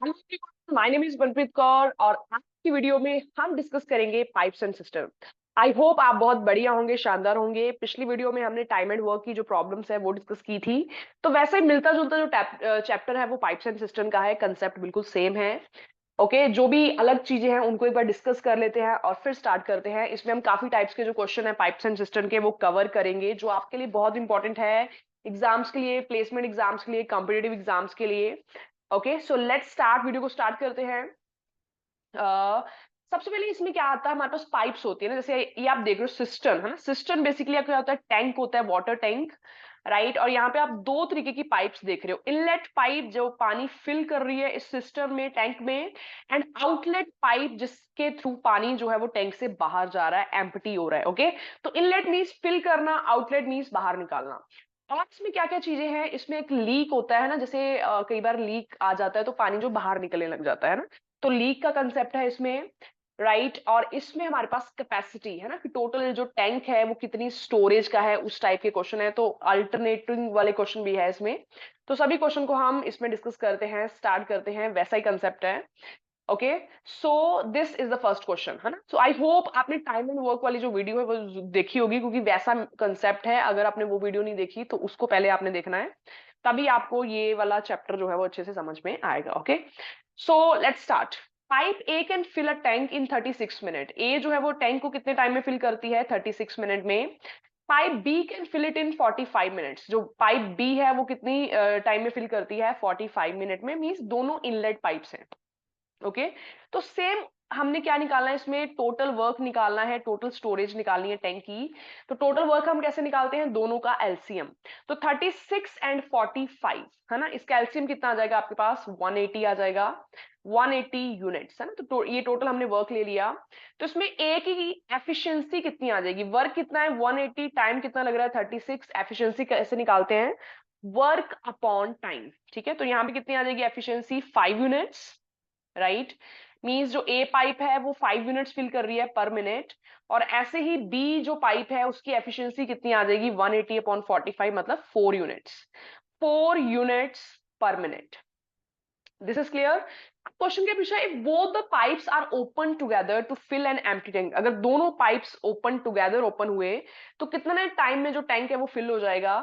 Hello everyone, my name is Manpreet Kaur और आज की वीडियो में हम डिस्कस करेंगे pipes and system. I hope आप बहुत बढ़िया होंगे, शानदार होंगे। पिछली वीडियो में हमने टाइम एंड वर्क की जो प्रॉब्लम्स है वो डिस्कस की थी, तो वैसे ही मिलता जुलता जो चैप्टर है वो पाइप्स एंड सिस्टम का है। कंसेप्ट बिल्कुल सेम है। ओके, जो भी अलग चीजें हैं उनको एक बार डिस्कस कर लेते हैं और फिर स्टार्ट करते हैं। इसमें हम काफी टाइप्स के जो क्वेश्चन है पाइप्स एंड सिस्टम के वो कवर करेंगे, जो आपके लिए बहुत इंपॉर्टेंट है एग्जाम्स के लिए, प्लेसमेंट एग्जाम्स के लिए, कॉम्पिटेटिव एग्जाम्स के लिए। Okay, so let's start. Video को स्टार्ट करते हैं। अ, सबसे पहले इसमें क्या आता है, हमारे पास पाइप्स होती है ना, जैसे ये आप देख रहे हो सिस्टम है ना। सिस्टम बेसिकली आपका क्या होता है, टैंक होता है, वाटर टैंक, राइट। और यहाँ पे आप दो तरीके की पाइप्स देख रहे हो। इनलेट पाइप जो पानी फिल कर रही है इस सिस्टम में, टैंक में, एंड आउटलेट पाइप जिसके थ्रू पानी जो है वो टैंक से बाहर जा रहा है, एम्प्टी हो रहा है। ओके, तो इनलेट मीन्स फिल करना, आउटलेट मीन्स बाहर निकालना। और इसमें क्या क्या चीजें हैं, इसमें एक लीक होता है ना, जैसे कई बार लीक आ जाता है तो पानी जो बाहर निकलने लग जाता है ना, तो लीक का कंसेप्ट है इसमें, राइट। और इसमें हमारे पास कैपेसिटी है ना, कि टोटल जो टैंक है वो कितनी स्टोरेज का है, उस टाइप के क्वेश्चन है। तो अल्टरनेटिंग वाले क्वेश्चन भी है इसमें। तो सभी क्वेश्चन को हम इसमें डिस्कस करते हैं, स्टार्ट करते हैं, वैसा ही कंसेप्ट है। Okay, so this is the first question है ना। सो आई होप आपने टाइम एंड वर्क वाली जो वीडियो है वो देखी होगी, क्योंकि वैसा कंसेप्ट है। अगर आपने वो वीडियो नहीं देखी तो उसको पहले आपने देखना है, तभी आपको ये वाला चैप्टर जो है वो अच्छे से समझ में आएगा। Okay, so let's start. Pipe A can fill a tank in 36 minute. A जो है वो टैंक को कितने टाइम में फिल करती है, 36 मिनट में। Pipe B can fill it in 45 minutes. जो पाइप बी है वो कितनी टाइम में फिल करती है, 45 मिनट में। मींस दोनों इनलेट पाइप्स हैं। ओके, तो सेम हमने क्या निकालना है इसमें, टोटल वर्क निकालना है, टोटल स्टोरेज निकालनी है टैंक की। तो टोटल वर्क हम कैसे निकालते हैं, दोनों का एलसीएम। तो 36 एंड 45 है ना, इसका एलसीएम कितना आ जाएगा आपके पास, 180 आ जाएगा। 180 यूनिट्स है ना। ये टोटल हमने वर्क ले लिया। तो इसमें ए की एफिशिएंसी कितनी आ जाएगी, वर्क कितना है 180, टाइम कितना लग रहा है 36, एफिशिएंसी कैसे निकालते हैं, वर्क अपॉन टाइम। ठीक है, तो यहाँ पे कितनी आ जाएगी एफिशिएंसी, 5 यूनिट्स, राइट। मींस जो ए पाइप है वो 5 यूनिट्स फिल कर रही है पर मिनट। और ऐसे ही बी जो पाइप है उसकी एफिशिएंसी कितनी आ जाएगी, 180 अपॉन 45, मतलब 4 units, 4 units per minute. This is clear. Question क्या पूछा है, if both the pipes are open together to fill an empty tank. अगर दोनों पाइप्स ओपन टुगेदर ओपन हुए तो कितने टाइम में जो टैंक है वो फिल हो जाएगा,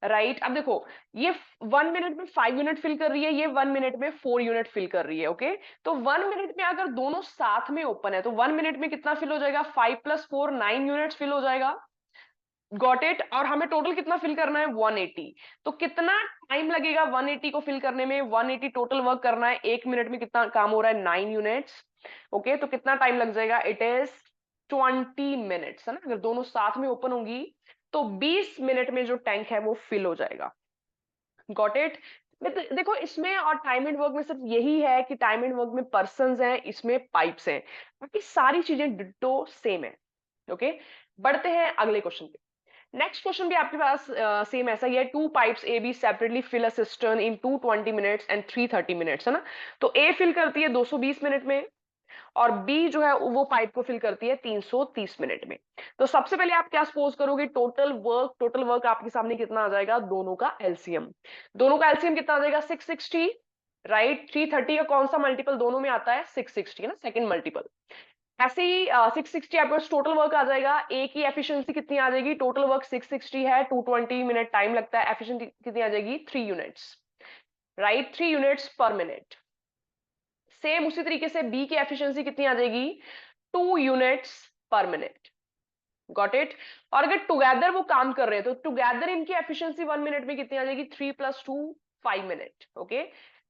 राइट। अब देखो, ये 1 मिनट में 5 यूनिट फिल कर रही है, ये 1 मिनट में 4 यूनिट फिल कर रही है। ओके, तो 1 मिनट में अगर दोनों साथ में ओपन है तो 1 मिनट में कितना फिल हो जाएगा, 5 + 4 9 यूनिट्स फिल हो जाएगा। Got it. और हमें टोटल कितना फिल करना है, 180। तो कितना टाइम लगेगा 180 को फिल करने में, 180 टोटल वर्क करना है, 1 मिनट में कितना काम हो रहा है, 9 यूनिट्स। ओके, तो कितना टाइम लग जाएगा, इट इज 20 मिनट्स है ना। अगर दोनों साथ में ओपन होंगी तो 20 मिनट में जो टैंक है वो फिल हो जाएगा। Got it. देखो, इसमें और टाइम एंड वर्क में सिर्फ यही है कि टाइम एंड वर्क में पर्संस हैं, इसमें पाइप्स हैं, बाकी सारी चीजें डिट्टो सेम है। ओके, बढ़ते हैं अगले क्वेश्चन पे। नेक्स्ट क्वेश्चन भी आपके पास सेम ऐसा ही है। Two pipes A B separately fill a cistern in 220 minutes and 330 minutes है ना। तो ए फिल करती है 220 मिनट में, और बी जो है वो पाइप को फिल करती है 330 मिनट में। तो सबसे पहले आप क्या सपोज करोगे, टोटल वर्क आपके सामने कितना आ जाएगा, दोनों का एलसीएम। दोनों का एलसीएम कितना आ जाएगा, 660, राइट। 330 का कौन सा मल्टीपल दोनों में आता है, 660 है ना, सेकंड मल्टीपल। ऐसे ही 660 आपको टोटल वर्क आ जाएगा। ए की एफिशिएंसी कितनी आ जाएगी, टोटल वर्क 660 है, 220 मिनट टाइम लगता है, एफिशिएंसी कितनी आ जाएगी, 3 units, right, 3 units per minute. Same उसी तरीके से बी की एफिशिएंसी कितनी आ जाएगी, 2 units per minute. Got it. और अगर टुगेदर वो काम कर रहे हैं तो टुगेदर इनकी एफिशिएंसी 1 मिनट में कितनी आ जाएगी, 3 + 2 5 मिनट। ओके,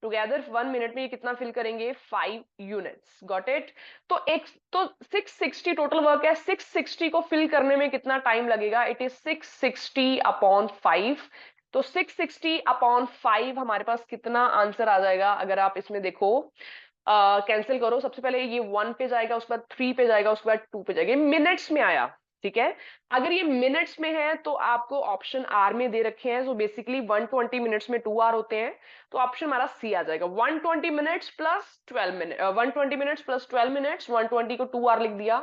टुगेदर 1 मिनट में ये कितना फिल करेंगे, 5 यूनिट्स। Got it. तो एक तो 660 टोटल वर्क है, 660 को फिल करने में कितना टाइम लगेगा, इट इज 660 अपॉन 5। तो 660 अपॉन 5 हमारे पास कितना आंसर आ जाएगा, अगर आप इसमें देखो, कैंसिल करो। सबसे पहले ये 1 पे जाएगा, उसके बाद 3 पे जाएगा, उसके बाद 2 पे जाएगा, मिनट्स में आया। ठीक है, अगर ये मिनट्स में है तो आपको ऑप्शन आर में दे रखे हैं। सो बेसिकली 120 मिनट्स में 2 आर होते हैं, तो ऑप्शन हमारा सी आ जाएगा। 120 minutes plus 12 minute, 120 minutes plus 12 minutes, 120 को 2 आर लिख दिया।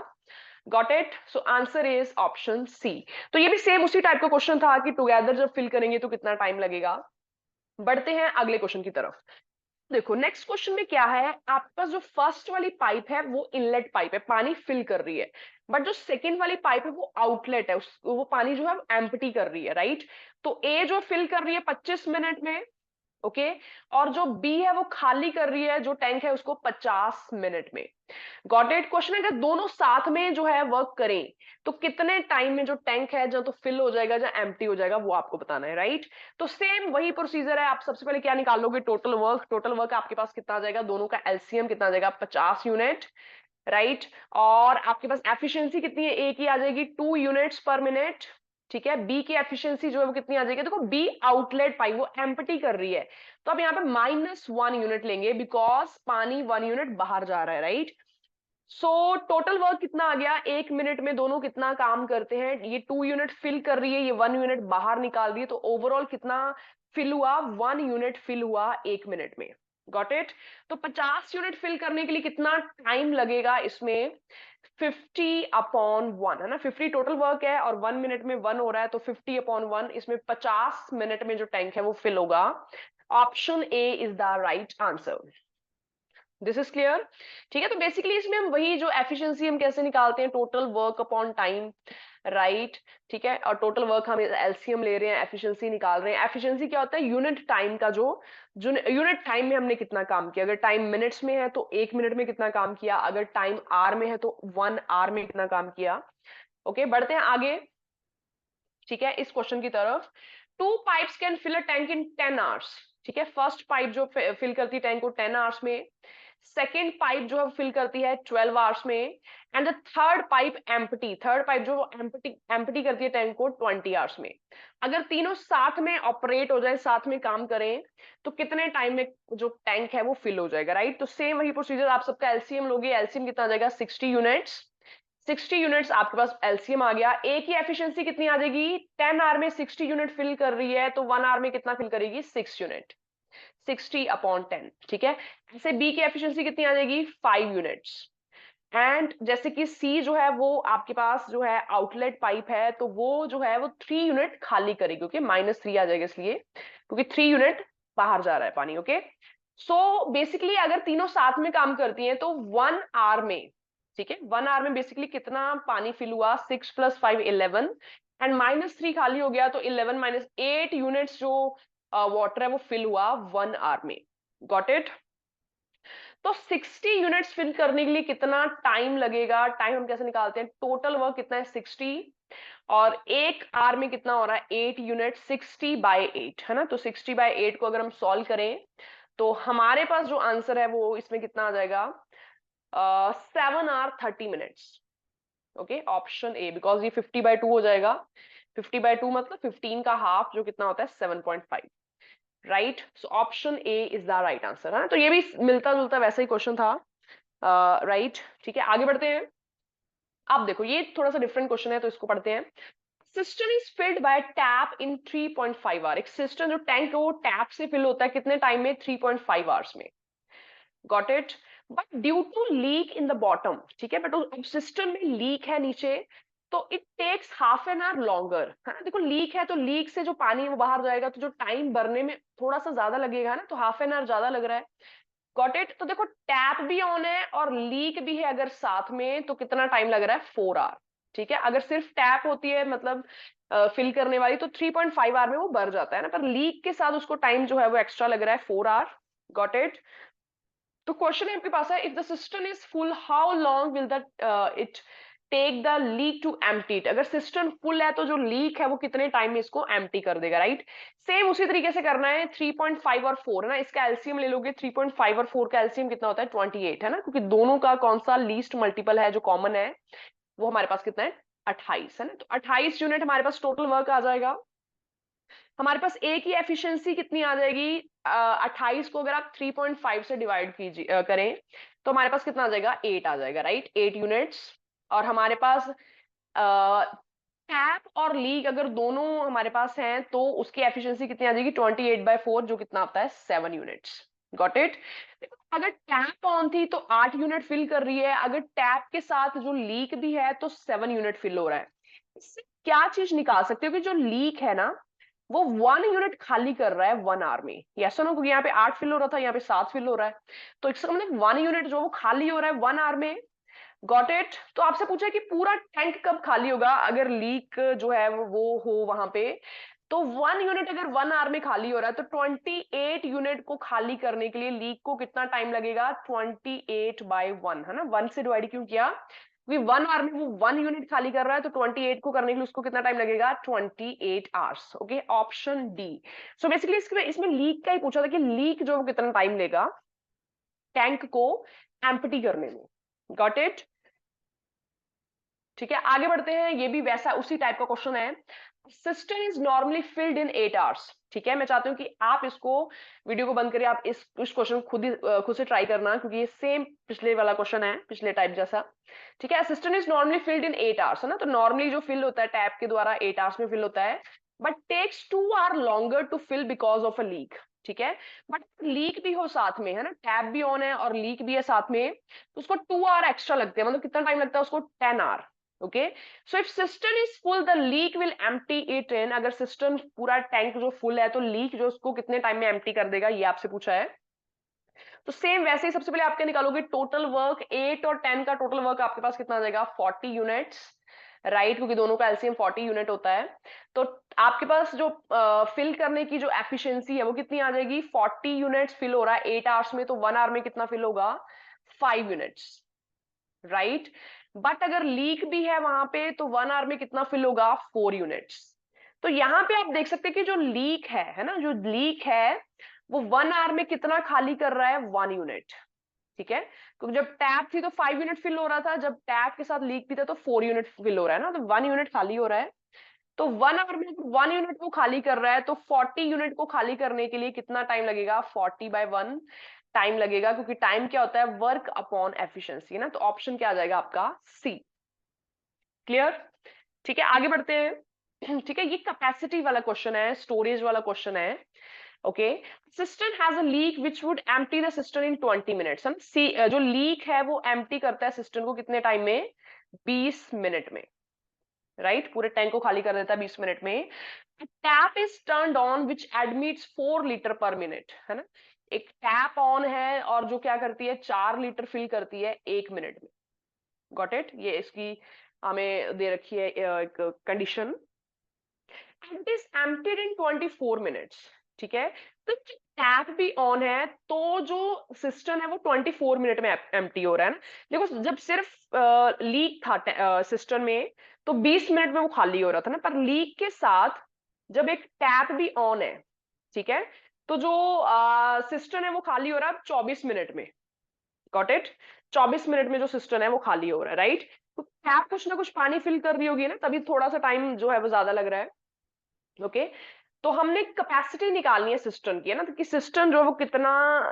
Got it. So answer is option C. तो ये भी सेम उसी टाइप का क्वेश्चन था कि टुगेदर जब फिल करेंगे तो कितना टाइम लगेगा। बढ़ते हैं अगले क्वेश्चन की तरफ। देखो नेक्स्ट क्वेश्चन में क्या है, आपके पास जो फर्स्ट वाली पाइप है वो इनलेट पाइप है, पानी फिल कर रही है, बट जो सेकंड वाली पाइप है वो आउटलेट है, वो पानी जो है एम्प्टी कर रही है, राइट। तो ए जो फिल कर रही है 25 मिनट में, ओके, और जो बी है वो खाली कर रही है जो टैंक है उसको 50 मिनट में। Got it. क्वेश्चन है, अगर दोनों साथ में जो है वर्क करें तो कितने टाइम में जो टैंक है जो तो फिल हो जाएगा या एम्प्टी हो जाएगा, वो आपको बताना है, राइट। तो सेम वही प्रोसीजर है, आप सबसे पहले क्या निकालोगे, टोटल वर्क। टोटल वर्क आपके पास कितना आ जाएगा, दोनों का एलसीएम कितना आ जाएगा, 50 यूनिट, राइट। और आपके पास एफिशिएंसी कितनी है, ए की आ जाएगी 2 यूनिट्स पर मिनट, ठीक है। बी की एफिशिएंसी जो है वो कितनी आ जाएगी, देखो बी आउटलेट पाइप वो एम्प्टी कर रही है, तो अब यहाँ पे -1 यूनिट लेंगे बिकॉज पानी 1 यूनिट बाहर जा रहा है, राइट। सो टोटल वर्क कितना आ गया, 1 मिनट में दोनों कितना काम करते हैं, ये 2 यूनिट फिल कर रही है, ये 1 यूनिट बाहर निकाल रही है, तो ओवरऑल कितना फिल हुआ, 1 यूनिट फिल हुआ 1 मिनट में। Got it. तो 50 यूनिट फिल करने के लिए कितना टाइम लगेगा इसमें, 50/1 है ना, 50 टोटल वर्क है और 1 मिनट में 1 हो रहा है, तो 50/1, इसमें 50 मिनट में जो टैंक है वो फिल होगा। Option A is the right answer. This is clear, ठीक है। तो बेसिकली इसमें हम वही जो एफिशिएंसी हम कैसे निकालते हैं, total work upon time, right, ठीक है। और टोटल वर्क हम एलसीएम ले रहे हैं, एफिशिएंसी निकाल रहे हैं। एफिशिएंसी क्या होता है, यूनिट टाइम का जो यूनिट टाइम में हमने कितना काम किया, अगर टाइम मिनट्स में है तो 1 मिनट में कितना काम किया, अगर टाइम आर में है तो 1 आवर में कितना काम किया। ओके, बढ़ते हैं आगे, ठीक है, इस क्वेश्चन की तरफ। 2 pipes can fill a tank in 10 hours, ठीक है। फर्स्ट पाइप जो फिल करती है टैंक को 10 आवर्स में, सेकेंड पाइप जो है फिल करती है 12 आवर्स में, and the third pipe empty, third pipe जो एम्प्टी करती है टैंक को 20 आवर्स में। अगर तीनों साथ में ऑपरेट हो जाए, साथ में काम करें, तो कितने टाइम में जो टैंक है वो फिल हो जाएगा, राइट। तो सेम वही प्रोसीजर, आप सबका एलसीएम लोगे, एलसीएम कितना आ जाएगा, 60 यूनिट्स। 60 यूनिट्स आपके पास एलसीएम आ गया। ए की एफिशिएंसी कितनी आ जाएगी, 10 आवर में 60 यूनिट फिल कर रही है, तो 1 आवर में कितना फिल करेगी, 6 यूनिट, 60/10, ठीक है। ऐसे बी की एफिशिएंसी कितनी आ जाएगी, 5 यूनिट्स। एंड जैसे कि सी जो है वो आपके पास जो है आउटलेट पाइप है, तो वो जो है वो 3 यूनिट खाली करेगी, ओके, -3 आ जाएगा इसलिए क्योंकि 3 यूनिट बाहर जा रहा है पानी, ओके। सो बेसिकली अगर तीनों साथ में काम करती हैं तो 1 आवर में, ठीक है, 1 आवर में बेसिकली कितना पानी फिल हुआ, 6 + 5 11, एंड -3 खाली हो गया, तो 11 - 8 यूनिट्स जो वाटर है वो फिल हुआ 1 आवर में। Got it. तो 60 यूनिट्स फिल करने के लिए कितना टाइम लगेगा, टाइम हम कैसे निकालते हैं, टोटल वर्क कितना है 60, और 1 आवर में कितना हो रहा है 8 यूनिट, 60/8 है ना। तो 60/8 को अगर हम सॉल्व करें तो हमारे पास जो आंसर है वो इसमें कितना आ जाएगा, 7 hour 30 minutes. Okay, option A, because ये 50/2 हो जाएगा, 50/2 मतलब 15 का हाफ जो कितना होता है 7.5, right. So option A is the right answer है। तो ये भी मिलता जुलता वैसा ही क्वेश्चन था, राइट, ठीक है। आगे बढ़ते हैं। आप देखो ये थोड़ा सा डिफरेंट क्वेश्चन है तो इसको पढ़ते हैं। Cistern is filled by tap in 3.5 hour, एक सिस्टम जो टैंक है वो टैप से फिल होता है कितने टाइम में, 3.5 आवर्स में। Got it. But due to leak in the bottom, ठीक है, बट सिस्टम में लीक है नीचे, तो it takes half an hour longer, है ना। देखो लीक है तो लीक से जो पानी है वो बाहर जाएगा, तो जो टाइम भरने में थोड़ा सा ज्यादा लगेगा ना, तो हाफ एन आवर ज्यादा लग रहा है। Got it. तो देखो टैप भी ऑन है और लीक भी है अगर साथ में, तो कितना टाइम लग रहा है, 4 आवर, ठीक है। अगर सिर्फ टैप होती है मतलब फिल करने वाली, तो 3.5 आवर में वो भर जाता है ना, पर लीक के साथ उसको टाइम जो है वो एक्स्ट्रा लग रहा है 4 आवर। Got it. तो क्वेश्चन आपके पास है, if the cistern is full how long will the it take the leak to empty it, अगर सिस्टम फुल है तो जो लीक है वो कितने टाइम में इसको एम्प्टी कर देगा, राइट। सेम उसी तरीके से करना है, 3.5 और 4 है ना, इसका एलसीएम ले लोगे, 3.5 और 4 का एलसीएम कितना होता है 28 है ना, क्योंकि दोनों का कौन सा लीस्ट मल्टीपल है जो कॉमन है, वो हमारे पास कितना है 28 है ना। तो 28 यूनिट हमारे पास टोटल वर्क आ जाएगा। हमारे पास ए की एफिशिएंसी कितनी आ जाएगी, 28 को अगर आप 3.5 से डिवाइड कीजिए करें तो हमारे पास कितना आ जाएगा, 8 आ जाएगा, राइट, 8 यूनिट्स। और हमारे पास टैप और लीक अगर दोनों हमारे पास हैं तो उसकी एफिशिएंसी कितनी आ जाएगी, 28/4 जो कितना आता है 7 यूनिट्स। Got it. अगर टैप ऑन थी तो 8 यूनिट फिल कर रही है, अगर टैप के साथ जो लीक भी है तो 7 यूनिट फिल हो रहा है। इससे क्या चीज निकाल सकते हो कि जो लीक है ना, वो 1 यूनिट खाली कर रहा है 1 आवर में, यस और नो, क्योंकि यहाँ पे 8 फिल हो रहा था, यहाँ पे 7 फिल हो रहा है, तो इसका मतलब 1 यूनिट जो वो खाली हो रहा है 1 आवर में। Got it. तो आपसे पूछा है कि पूरा टैंक कब खाली होगा अगर लीक जो है वो हो वहां पे। तो 1 यूनिट अगर 1 आवर में खाली हो रहा है तो 28 यूनिट को खाली करने के लिए लीक को कितना टाइम लगेगा, 28/1, है ना, 1 से डिवाइड क्यों किया, क्योंकि 1 आवर में वो 1 यूनिट खाली कर रहा है, तो 28 को करने के लिए उसको कितना टाइम लगेगा, 28 hours. Okay, option D. So basically इसमें लीक का ही पूछा था कि लीक जो वो कितना टाइम लेगा टैंक को एम्प्टी करने में। Got it. ठीक है, आगे बढ़ते हैं, ये भी वैसा उसी टाइप का क्वेश्चन है। System is normally filled in 8 hours. ठीक है, मैं चाहती हूँ कि आप इसको वीडियो को बंद करिए, आप इस क्वेश्चन खुद से ट्राई करना, क्योंकि ये सेम पिछले वाला क्वेश्चन है, पिछले टाइप जैसा। ठीक है, system is normally filled in 8 hours, है ना, तो नॉर्मली जो फिल होता है टैप के द्वारा 8 आवर्स में फिल होता है, but takes 2 hour longer to fill because of a leak. ठीक है, बट लीक भी हो साथ में, है ना, टैप भी ऑन है और लीक भी है साथ में, तो उसको 2 आवर एक्स्ट्रा लगते हैं, मतलब कितना टाइम लगता है उसको, 10 hour. Okay, so if cistern is full the leak will empty it in, अगर सिस्टम पूरा टैंक जो फुल है तो लीक जो उसको कितने टाइम में एम्प्टी कर देगा, ये आपसे पूछा है। तो सेम वैसे ही सबसे पहले आपके निकालोगे टोटल वर्क, 8 और 10 का टोटल वर्क आपके पास कितना आ जाएगा, 40 यूनिट्स, राइट, क्योंकि दोनों का एलसीएम 40 यूनिट होता है। तो आपके पास जो फिल करने की जो एफिशिएंसी है वो कितनी आ जाएगी, 40 यूनिट्स फिल हो रहा है 8 आवर्स में, तो 1 आवर में कितना फिल होगा, 5 यूनिट्स, राइट। बट अगर लीक भी है वहां पे तो 1 आवर में कितना फिल होगा, 4 यूनिट्स। तो यहाँ पे आप देख सकते हैं कि जो लीक है ना, जो लीक है वो 1 आवर में कितना खाली कर रहा है, 1 यूनिट। ठीक है, क्योंकि जब टैप थी तो 5 यूनिट फिल हो रहा था, जब टैप के साथ लीक भी था तो 4 यूनिट फिल हो रहा है ना, तो 1 यूनिट खाली हो रहा है। तो 1 आवर में 1 यूनिट को खाली कर रहा है, तो 40 यूनिट को खाली करने के लिए कितना टाइम लगेगा, 40/1 टाइम लगेगा, क्योंकि टाइम क्या होता है, वर्क अपॉन एफिशिएंसी ना, तो ऑप्शन क्या आ जाएगा आपका, सी। क्लियर। ठीक है, आगे बढ़ते हैं। ठीक है, ये कैपेसिटी वाला क्वेश्चन है, स्टोरेज वाला क्वेश्चन है। Okay, system has a leak which would empty the system in 20 minutes. जो लीक है वो एम्प्टी करता है सिस्टम को कितने टाइम में, 20 मिनट में, राइट, पूरे टैंक को खाली कर देता है 20 मिनट में। Tap is turned on which admits 4 litre पर मिनट, है ना, एक टैप ऑन है और जो क्या करती है, 4 लीटर फिल करती है 1 मिनट में। गॉट इट, ये इसकी हमें दे रखी है एक condition. It is emptied in 24 minutes. ठीक है, तो टैप भी ऑन है तो जो सिस्टम है वो 24 मिनट में एम्प्टी हो रहा है ना। देखो, जब सिर्फ लीक था सिस्टम में तो 20 मिनट में वो खाली हो रहा था ना, पर लीक के साथ जब एक टैप भी ऑन है, ठीक है, तो जो सिस्टम है वो खाली हो रहा है 24 मिनट में। गॉट इट, 24 मिनट में जो सिस्टम है वो खाली हो रहा है, राइट। तो टैप कुछ ना कुछ पानी फिल कर रही होगी ना, तभी थोड़ा सा टाइम जो है वो ज्यादा लग रहा है। ओके, तो हमने कैपेसिटी निकालनी है सिस्टम की, है ना, तो कि सिस्टम जो है वो कितना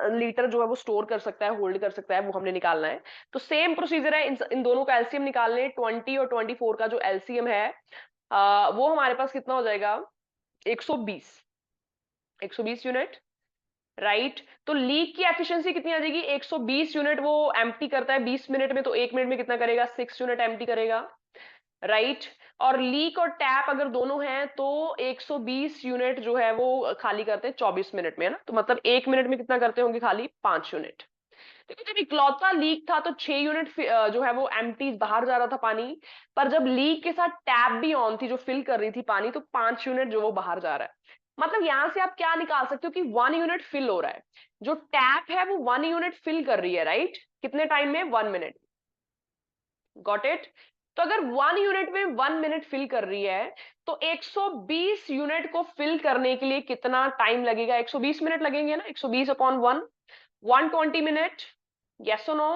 लीटर जो है वो स्टोर कर सकता है, होल्ड कर सकता है, वो हमने निकालना है। तो सेम प्रोसीजर है, इन दोनों का एलसीएम निकालने, 20 और 24 का जो एलसीएम है वो हमारे पास कितना हो जाएगा, 120, 120 यूनिट, राइट। तो लीक की एफिशिएंसी कितनी आ जाएगी, 120 यूनिट वो एम्प्टी करता है 20 मिनट में, तो 1 मिनट में कितना करेगा, 6 यूनिट एम्प्टी करेगा, राइट। और लीक और टैप अगर दोनों हैं तो 120 यूनिट जो है वो खाली करते हैं 24 मिनट में, है ना, तो मतलब 1 मिनट में कितना करते होंगे खाली, 5 यूनिट। देखो, जब इकलौता लीक था तो 6 यूनिट जो है वो एम्प्टी बाहर जा रहा था पानी, पर जब लीक के साथ टैप भी ऑन थी जो फिल कर रही थी पानी, तो 5 यूनिट जो वो बाहर जा रहा है। मतलब यहां से आप क्या निकाल सकते हो कि 1 यूनिट फिल हो रहा है, जो टैप है वो 1 यूनिट फिल कर रही है, राइट, कितने टाइम में, 1 मिनट। Got it. तो अगर 1 यूनिट में 1 मिनट फिल कर रही है तो 120 यूनिट को फिल करने के लिए कितना टाइम लगेगा, 120 मिनट लगेंगे ना, 120/1, 120 मिनट, यस और नो।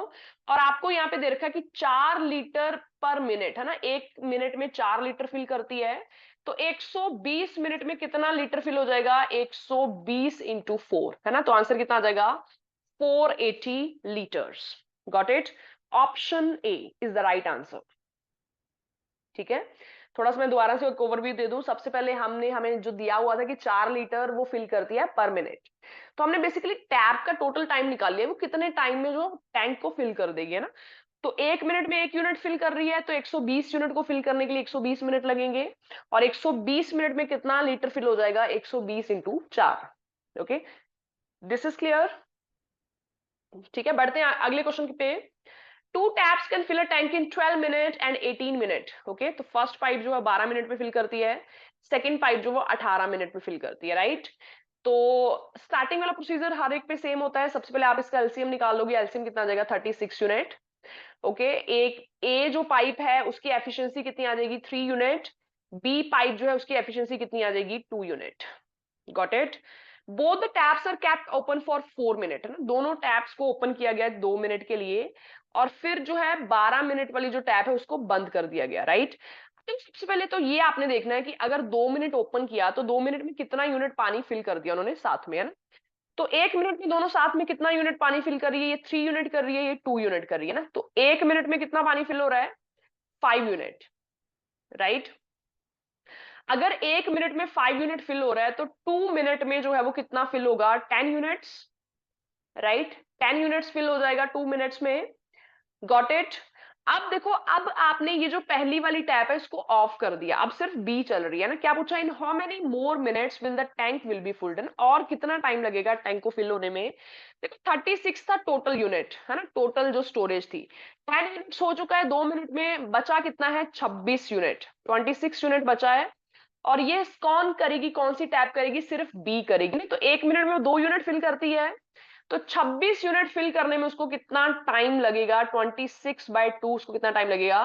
और आपको यहाँ पे दे रखा है कि 4 लीटर पर मिनट, है ना, 1 मिनट में 4 लीटर फिल करती है, तो 120 मिनट में कितना लीटर फिल हो जाएगा, 120 × 4, है ना, तो आंसर कितना आ जाएगा, 480 litres. Got it, option A is the right answer. ठीक है, थोड़ा सा मैं दोबारा से एक ओवरव्यू दे दूं। सबसे पहले हमें जो दिया हुआ था कि 4 लीटर वो फिल करती है पर मिनट, तो हमने बेसिकली टैप का टोटल टाइम निकाल लिया, वो कितने टाइम में जो टैंक को फिल कर देगी, है ना। तो 1 मिनट में 1 यूनिट फिल कर रही है, तो 120 यूनिट को फिल करने के लिए 120 मिनट लगेंगे। और 120 मिनट में कितना लीटर फिल हो जाएगा? 120 into 4। Okay, this is clear? ठीक है, बढ़ते हैं अगले क्वेश्चन पे। Two taps can fill a tank in 12 minute and 18 minute. Okay, तो फर्स्ट पाइप जो है 12 मिनट में फिल करती है, सेकंड पाइप जो वो 18 मिनट में फिल करती है, राइट? तो स्टार्टिंग वाला प्रोसीजर हर एक पे सेम होता है। सबसे पहले आप इसका एलसीएम निकालोगे। एलसीएम कितना आ जाएगा? 36 यूनिट। ओके, एक ए जो पाइप है उसकी एफिशिएंसी कितनी आ जाएगी? 3 यूनिट। बी पाइप जो है उसकी एफिशिएंसी कितनी आ जाएगी? 2 unit. Got it? Both the taps are kept open for 4 minute, है ना? दोनों टैप्स को ओपन किया गया है 2 मिनट के लिए, और फिर जो है 12 मिनट वाली जो टैप है उसको बंद कर दिया गया, राइट? तो सबसे पहले तो ये आपने देखना है कि अगर 2 मिनट ओपन किया तो 2 मिनट में कितना यूनिट पानी फिल कर दिया उन्होंने साथ में, है ना? तो 1 मिनट में दोनों साथ में कितना यूनिट पानी फिल कर रही है? ये 3 यूनिट कर रही है, ये 2 यूनिट कर रही है ना। तो 1 मिनट में कितना पानी फिल हो रहा है? 5 यूनिट, राइट? अगर 1 मिनट में 5 यूनिट फिल हो रहा है तो 2 मिनट में जो है वो कितना फिल होगा? 10 यूनिट्स, राइट? 10 यूनिट्स फिल हो जाएगा 2 मिनट्स में। Got it? अब देखो, अब आपने ये जो पहली वाली टैप है इसको ऑफ कर दिया, अब सिर्फ बी चल रही है ना। क्या पूछा? In how many more minutes will the tank will be filled, और कितना टाइम लगेगा टैंक को फिल होने में? देखो 36 था टोटल यूनिट, है ना? टोटल जो स्टोरेज थी 10 यूनिट्स हो चुका है। 2 मिनट में बचा कितना है? 26 यूनिट। 26 यूनिट बचा है। और ये कौन करेगी? कौन सी टैप करेगी? सिर्फ बी करेगी। नहीं तो 1 मिनट में वो 2 यूनिट फिल करती है, तो 26 यूनिट फिल करने में उसको कितना टाइम लगेगा? 26/2 उसको कितना टाइम लगेगा?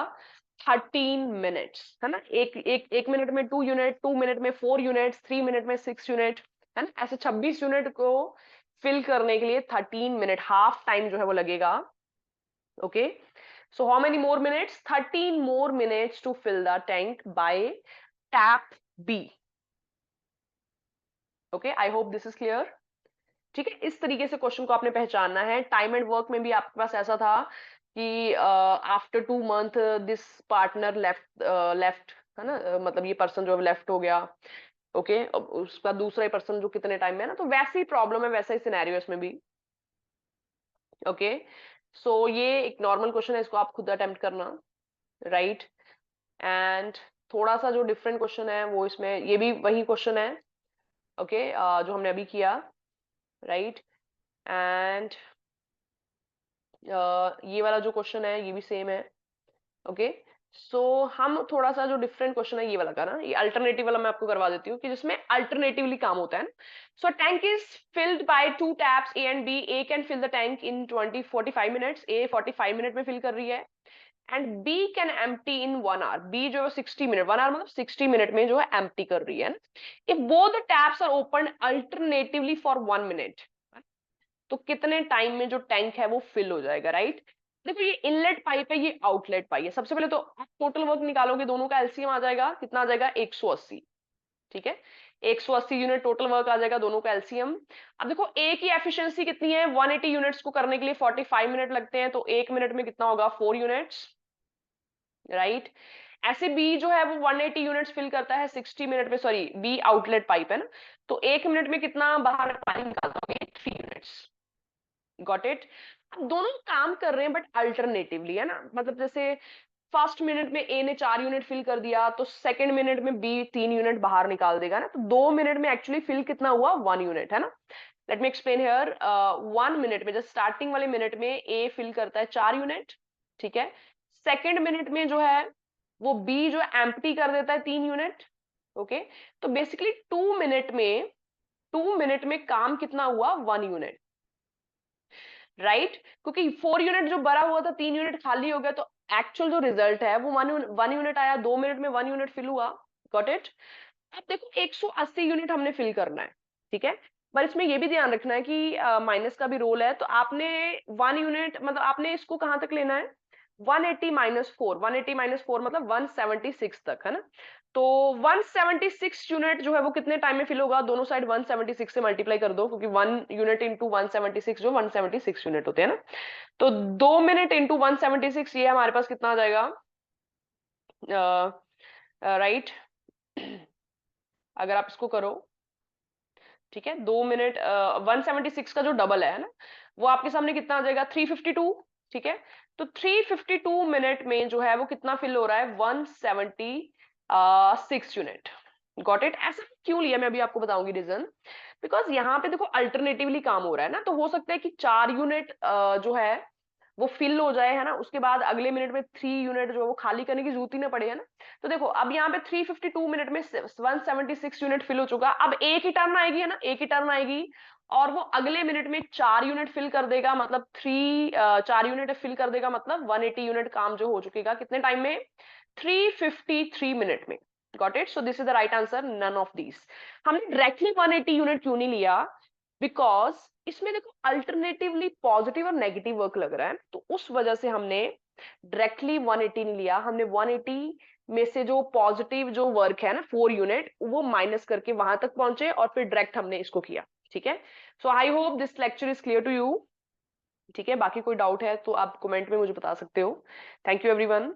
13 मिनट्स, है ना? एक मिनट में 2 यूनिट, 2 मिनट में 4 यूनिट, 3 मिनट में 6 यूनिट, है ना? ऐसे 26 यूनिट को फिल करने के लिए 13 मिनट, हाफ टाइम जो है वो लगेगा। Okay, so how many more minutes? 13 more minutes to fill the tank by tap B. Okay, I hope this is clear. ठीक है, इस तरीके से क्वेश्चन को आपने पहचानना है। टाइम एंड वर्क में भी आपके पास ऐसा था कि after 2 month this partner left, left, है ना? मतलब ये पर्सन जो है लेफ्ट हो गया। ओके, अब उसका दूसरा पर्सन जो कितने टाइम में, है ना? तो वैसी प्रॉब्लम है, वैसा ही सिनेरियो इसमें भी। ओके, सो ये एक नॉर्मल क्वेश्चन है, इसको आप खुद अटेम्प्ट करना, राइट? एंड थोड़ा सा जो डिफरेंट क्वेश्चन है वो इसमें, ये भी वही क्वेश्चन है, ओके, जो हमने अभी किया, राइट? एंड ये वाला जो क्वेश्चन है ये भी सेम है। ओके, सो हम थोड़ा सा जो डिफरेंट क्वेश्चन है ये वाला का ना, ये अल्टरनेटिव वाला मैं आपको करवा देती हूँ कि जिसमें अल्टरनेटिवली काम होता है। So tank is filled by two taps A and B. A can fill the tank in 45 minutes. A 45 minute में फिल कर रही है। And B can empty in 1 hour. B जो है 60 मिनट, 1 आवर मतलब 60 मिनट में जो है एम्प्टी कर रही है। If both the taps are open alternatively for 1 minute, तो कितने टाइम में जो टैंक है वो फिल हो जाएगा, राइट? देखो, ये इनलेट पाइप है, ये आउटलेट पाइप है। सबसे पहले तो आप टोटल वर्क निकालोगे, दोनों का एलसीएम आ जाएगा, कितना आ जाएगा? 180। ठीक है, 180 यूनिट टोटल वर्क आ जाएगा, दोनों का एलसीएम। अब देखो, ए की एफिशिएंसी कितनी है? 180 यूनिट्स को करने के लिए 45 मिनट लगते हैं, तो 1 मिनट में कितना होगा? 4 यूनिट्स, राइट? ऐसे बी जो है वो 180 यूनिट्स फिल करता है 60 मिनट में। सॉरी, बी आउटलेट पाइप है ना, तो 1 मिनट में कितना बाहर पानी निकाल दोगे? 3 यूनिट्स। Got it? अब दोनों काम कर रहे हैं बट अल्टरनेटिवली, है ना? मतलब जैसे फर्स्ट मिनट में ए ने 4 यूनिट फिल कर दिया, तो सेकंड मिनट में बी 3 यूनिट बाहर निकाल देगा ना। तो 2 मिनट में एक्चुअली फिल कितना हुआ? 1 यूनिट, है ना? Let me explain here. 1 minute में, जैसे स्टार्टिंग वाले मिनट में ए फिल करता है 4 यूनिट, ठीक है? सेकंड मिनट में जो है वो बी जो एम्प्टी कर देता है 3 यूनिट। ओके, तो बेसिकली 2 मिनट में काम कितना हुआ? 1 यूनिट, राइट? क्योंकि 4 यूनिट जो भरा हुआ था, 3 यूनिट खाली हो गया, तो एक्चुअल जो रिजल्ट है वो 1 यूनिट आया। 2 मिनट में 1 यूनिट फिल हुआ। Got it? अब देखो, 180 यूनिट हमने फिल करना है, ठीक है? पर इसमें ये भी ध्यान रखना है कि माइनस का भी रोल है। तो आपने 1 यूनिट मतलब आपने इसको कहां तक लेना है? 180 माइनस 4, 180 माइनस 4 मतलब 176 तक, है ना? तो 176 यूनिट जो है वो कितने टाइम में फिल होगा? दोनों साइड 176 से मल्टीप्लाई कर दो, क्योंकि 1 यूनिट इंटू 176 जो 176 यूनिट होते हैं ना। तो 2 मिनट इंटू 176, ये हमारे पास कितना आ जाएगा? राइट? अगर आप इसको करो, ठीक है, 2 मिनट 176 का जो डबल है ना, वो आपके सामने कितना आ जाएगा? 352। ठीक है, तो 352 मिनट में जो है वो कितना फिल हो रहा है, 176 यूनिट। Got it? ऐसा क्यों लिया मैं अभी आपको बताऊंगी रीजन। बिकॉज यहाँ पे देखो अल्टरनेटिवली काम हो रहा है ना, तो हो सकता है कि 4 यूनिट जो है वो फिल हो जाए, है ना, उसके बाद अगले मिनट में 3 यूनिट जो है वो खाली करने की जरूरत ही ना पड़े, है ना। तो देखो अब यहाँ पे 352 मिनट में 176 यूनिट फिल हो चुका, अब एक ही टर्न आएगी, है ना, एक ही टर्न आएगी और वो अगले मिनट में 4 यूनिट फिल कर देगा, मतलब 4 यूनिट फिल कर देगा, मतलब 180 यूनिट काम जो हो चुकेगा कितने टाइम में, 353 मिनट में। Got it? So this is the right answer, none of these. हमने डायरेक्टली 180 यूनिट क्यों नहीं लिया, बिकॉज इसमें देखो अल्टरनेटिवली पॉजिटिव और नेगेटिव वर्क लग रहा है, तो उस वजह से हमने डायरेक्टली 180 नहीं लिया। हमने 180 में से जो पॉजिटिव जो वर्क है ना 4 यूनिट, वो माइनस करके वहां तक पहुंचे और फिर डायरेक्ट हमने इसको किया। ठीक है, so I hope this lecture is clear to you. ठीक है, बाकी कोई डाउट है तो आप कमेंट में मुझे बता सकते हो। Thank you everyone.